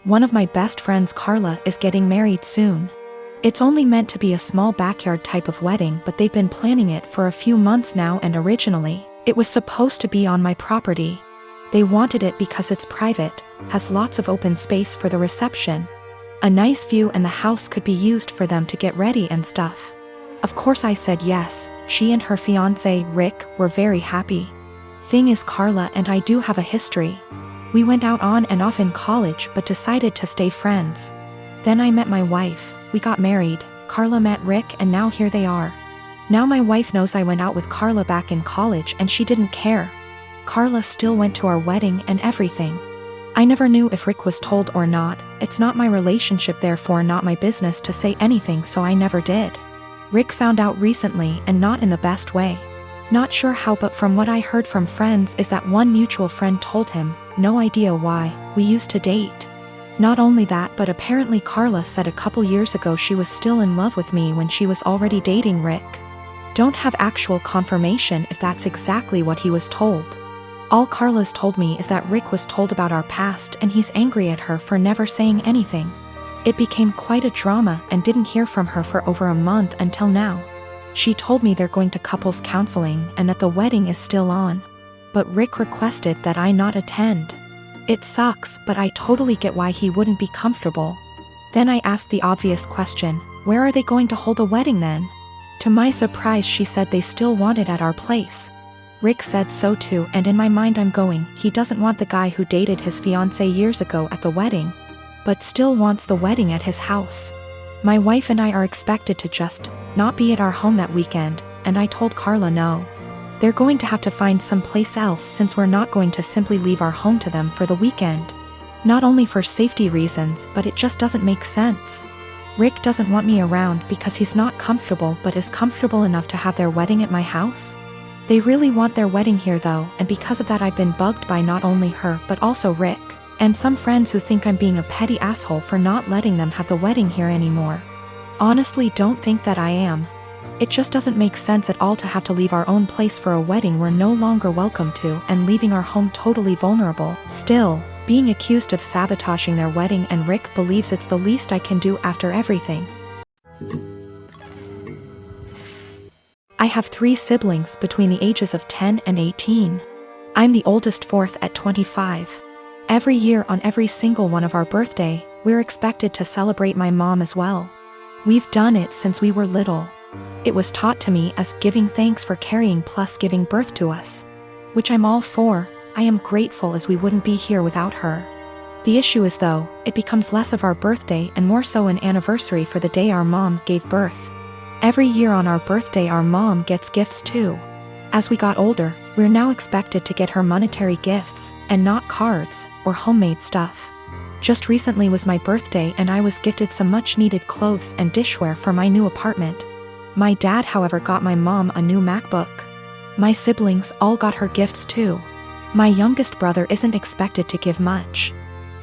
One of my best friends, Carla, is getting married soon. It's only meant to be a small backyard type of wedding, but they've been planning it for a few months now, and originally, it was supposed to be on my property. They wanted it because it's private, has lots of open space for the reception, a nice view, and the house could be used for them to get ready and stuff. Of course I said yes. She and her fiancé, Rick, were very happy. Thing is, Carla and I do have a history. We went out on and off in college but decided to stay friends. Then I met my wife, we got married, Carla met Rick, and now here they are. Now my wife knows I went out with Carla back in college and she didn't care. Carla still went to our wedding and everything. I never knew if Rick was told or not. It's not my relationship, therefore not my business to say anything, so I never did. Rick found out recently, and not in the best way. Not sure how, but from what I heard from friends is that one mutual friend told him, no idea why, we used to date. Not only that, but apparently Carla said a couple years ago she was still in love with me when she was already dating Rick. Don't have actual confirmation if that's exactly what he was told. All Carla's told me is that Rick was told about our past and he's angry at her for never saying anything. It became quite a drama and didn't hear from her for over a month until now. She told me they're going to couples counseling and that the wedding is still on. But Rick requested that I not attend. It sucks, but I totally get why he wouldn't be comfortable. Then I asked the obvious question, where are they going to hold the wedding then? To my surprise, she said they still want it at our place. Rick said so too, and in my mind I'm going, he doesn't want the guy who dated his fiancée years ago at the wedding, but still wants the wedding at his house. My wife and I are expected to just not be at our home that weekend, and I told Carla no. They're going to have to find someplace else since we're not going to simply leave our home to them for the weekend. Not only for safety reasons, but it just doesn't make sense. Rick doesn't want me around because he's not comfortable, but is comfortable enough to have their wedding at my house. They really want their wedding here though, and because of that I've been bugged by not only her but also Rick, and some friends who think I'm being a petty asshole for not letting them have the wedding here anymore. Honestly, don't think that I am. It just doesn't make sense at all to have to leave our own place for a wedding we're no longer welcome to, and leaving our home totally vulnerable. Still, being accused of sabotaging their wedding, and Rick believes it's the least I can do after everything. I have 3 siblings between the ages of 10 and 18. I'm the oldest, fourth at 25. Every year on every single one of our birthday, we're expected to celebrate my mom as well. We've done it since we were little. It was taught to me as giving thanks for carrying plus giving birth to us, which I'm all for. I am grateful as we wouldn't be here without her. The issue is though, it becomes less of our birthday and more so an anniversary for the day our mom gave birth. Every year on our birthday our mom gets gifts too. As we got older, we're now expected to get her monetary gifts, and not cards or homemade stuff. Just recently was my birthday and I was gifted some much needed clothes and dishware for my new apartment. My dad, however, got my mom a new MacBook. My siblings all got her gifts too. My youngest brother isn't expected to give much.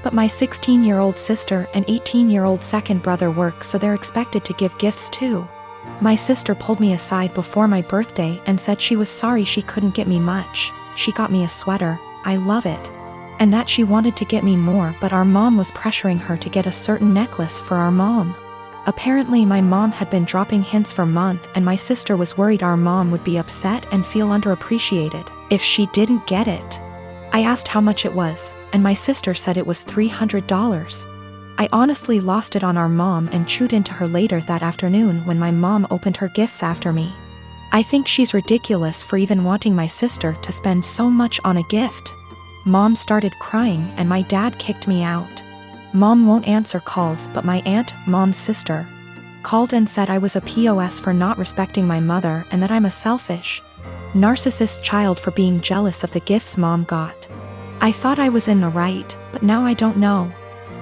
But my 16-year-old sister and 18-year-old second brother work, so they're expected to give gifts too. My sister pulled me aside before my birthday and said she was sorry she couldn't get me much. She got me a sweater, I love it. And that she wanted to get me more, but our mom was pressuring her to get a certain necklace for our mom. Apparently my mom had been dropping hints for months, and my sister was worried our mom would be upset and feel underappreciated if she didn't get it. I asked how much it was, and my sister said it was $300. I honestly lost it on our mom and chewed into her later that afternoon when my mom opened her gifts after me. I think she's ridiculous for even wanting my sister to spend so much on a gift. Mom started crying and my dad kicked me out. Mom won't answer calls, but my aunt, mom's sister, called and said I was a POS for not respecting my mother and that I'm a selfish, narcissist child for being jealous of the gifts mom got. I thought I was in the right, but now I don't know.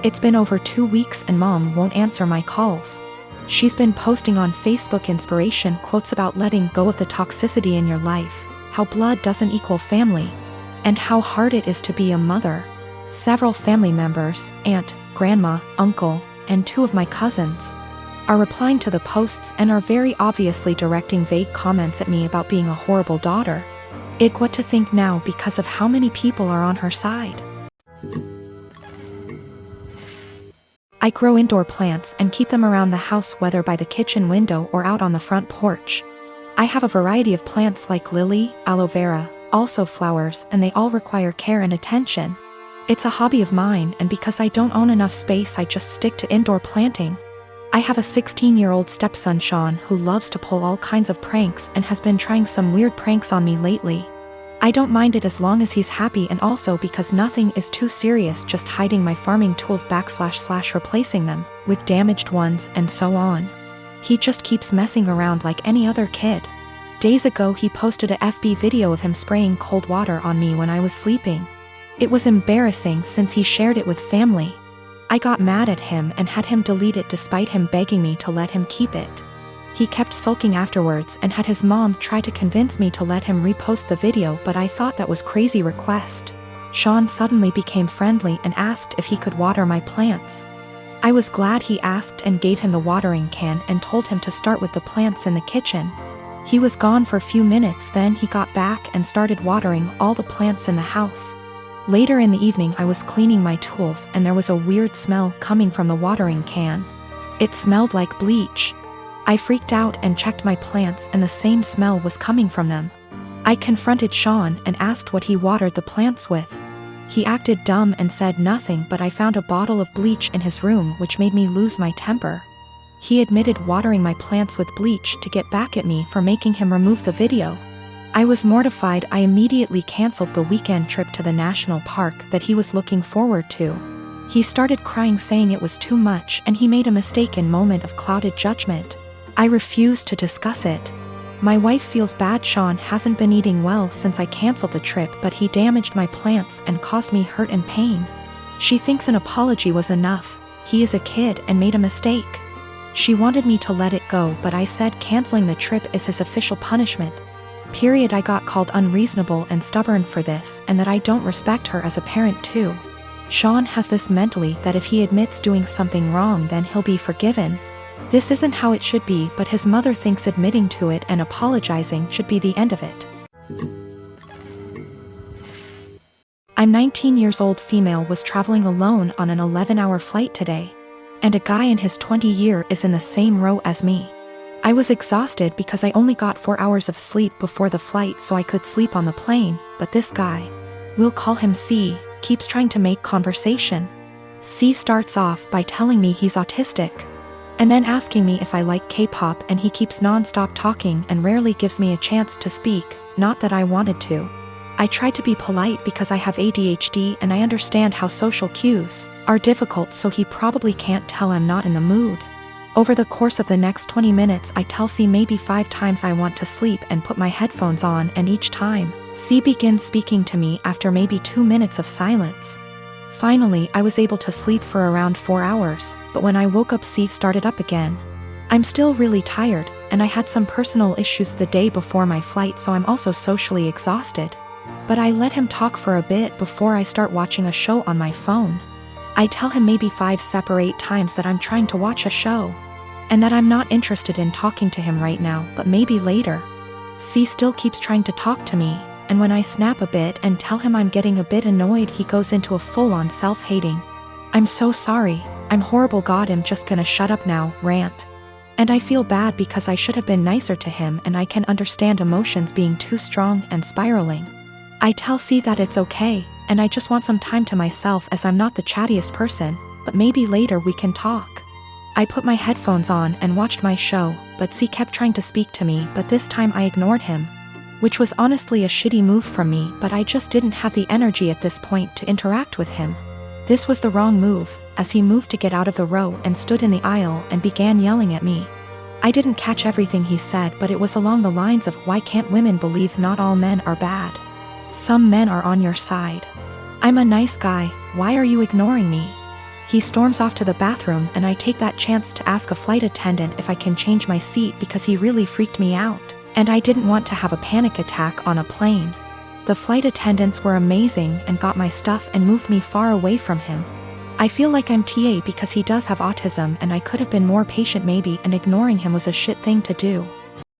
It's been over 2 weeks and mom won't answer my calls. She's been posting on Facebook inspiration quotes about letting go of the toxicity in your life, how blood doesn't equal family, and how hard it is to be a mother. Several family members, aunt, grandma, uncle, and 2 of my cousins, are replying to the posts and are very obviously directing vague comments at me about being a horrible daughter. What to think now because of how many people are on her side. I grow indoor plants and keep them around the house, whether by the kitchen window or out on the front porch. I have a variety of plants like lily, aloe vera, also flowers, and they all require care and attention. It's a hobby of mine, and because I don't own enough space, I just stick to indoor planting. I have a 16-year-old stepson, Sean, who loves to pull all kinds of pranks and has been trying some weird pranks on me lately. I don't mind it as long as he's happy, and also because nothing is too serious, just hiding my farming tools / replacing them with damaged ones and so on. He just keeps messing around like any other kid. Days ago he posted a FB video of him spraying cold water on me when I was sleeping. It was embarrassing since he shared it with family. I got mad at him and had him delete it despite him begging me to let him keep it. He kept sulking afterwards and had his mom try to convince me to let him repost the video, but I thought that was crazy request. Sean suddenly became friendly and asked if he could water my plants. I was glad he asked and gave him the watering can and told him to start with the plants in the kitchen. He was gone for a few minutes, then he got back and started watering all the plants in the house. Later in the evening I was cleaning my tools and there was a weird smell coming from the watering can. It smelled like bleach. I freaked out and checked my plants and the same smell was coming from them. I confronted Sean and asked what he watered the plants with. He acted dumb and said nothing, but I found a bottle of bleach in his room, which made me lose my temper. He admitted watering my plants with bleach to get back at me for making him remove the video. I was mortified. I immediately canceled the weekend trip to the national park that he was looking forward to. He started crying, saying it was too much and he made a mistake in moment of clouded judgment. I refused to discuss it. My wife feels bad. Sean hasn't been eating well since I canceled the trip, but he damaged my plants and caused me hurt and pain. She thinks an apology was enough. He is a kid and made a mistake. She wanted me to let it go, but I said canceling the trip is his official punishment. I got called unreasonable and stubborn for this, and that I don't respect her as a parent too. Sean has this mentally that if he admits doing something wrong then he'll be forgiven. This isn't how it should be, but his mother thinks admitting to it and apologizing should be the end of it. I'm 19 years old female, was traveling alone on an 11-hour flight today. And a guy in his 20s year is in the same row as me. I was exhausted because I only got 4 hours of sleep before the flight so I could sleep on the plane, but this guy, we'll call him C, keeps trying to make conversation. C starts off by telling me he's autistic, and then asking me if I like K-pop, and he keeps non-stop talking and rarely gives me a chance to speak, not that I wanted to. I tried to be polite because I have ADHD and I understand how social cues are difficult, so he probably can't tell I'm not in the mood. Over the course of the next 20 minutes I tell C maybe 5 times I want to sleep and put my headphones on, and each time, C begins speaking to me after maybe 2 minutes of silence. Finally, I was able to sleep for around 4 hours, but when I woke up C started up again. I'm still really tired, and I had some personal issues the day before my flight, so I'm also socially exhausted. But I let him talk for a bit before I start watching a show on my phone. I tell him maybe 5 separate times that I'm trying to watch a show, and that I'm not interested in talking to him right now, but maybe later. C still keeps trying to talk to me, and when I snap a bit and tell him I'm getting a bit annoyed, he goes into a full-on self-hating, "I'm so sorry, I'm horrible, God, I'm just gonna shut up now," rant. And I feel bad because I should have been nicer to him, and I can understand emotions being too strong and spiraling. I tell C that it's okay, and I just want some time to myself as I'm not the chattiest person, but maybe later we can talk. I put my headphones on and watched my show, but C kept trying to speak to me, but this time I ignored him, which was honestly a shitty move from me, but I just didn't have the energy at this point to interact with him. This was the wrong move, as he moved to get out of the row and stood in the aisle and began yelling at me. I didn't catch everything he said, but it was along the lines of, "Why can't women believe not all men are bad? Some men are on your side. I'm a nice guy, why are you ignoring me?" He storms off to the bathroom, and I take that chance to ask a flight attendant if I can change my seat because he really freaked me out, and I didn't want to have a panic attack on a plane. The flight attendants were amazing and got my stuff and moved me far away from him. I feel like I'm TA because he does have autism, and I could have been more patient maybe, and ignoring him was a shit thing to do.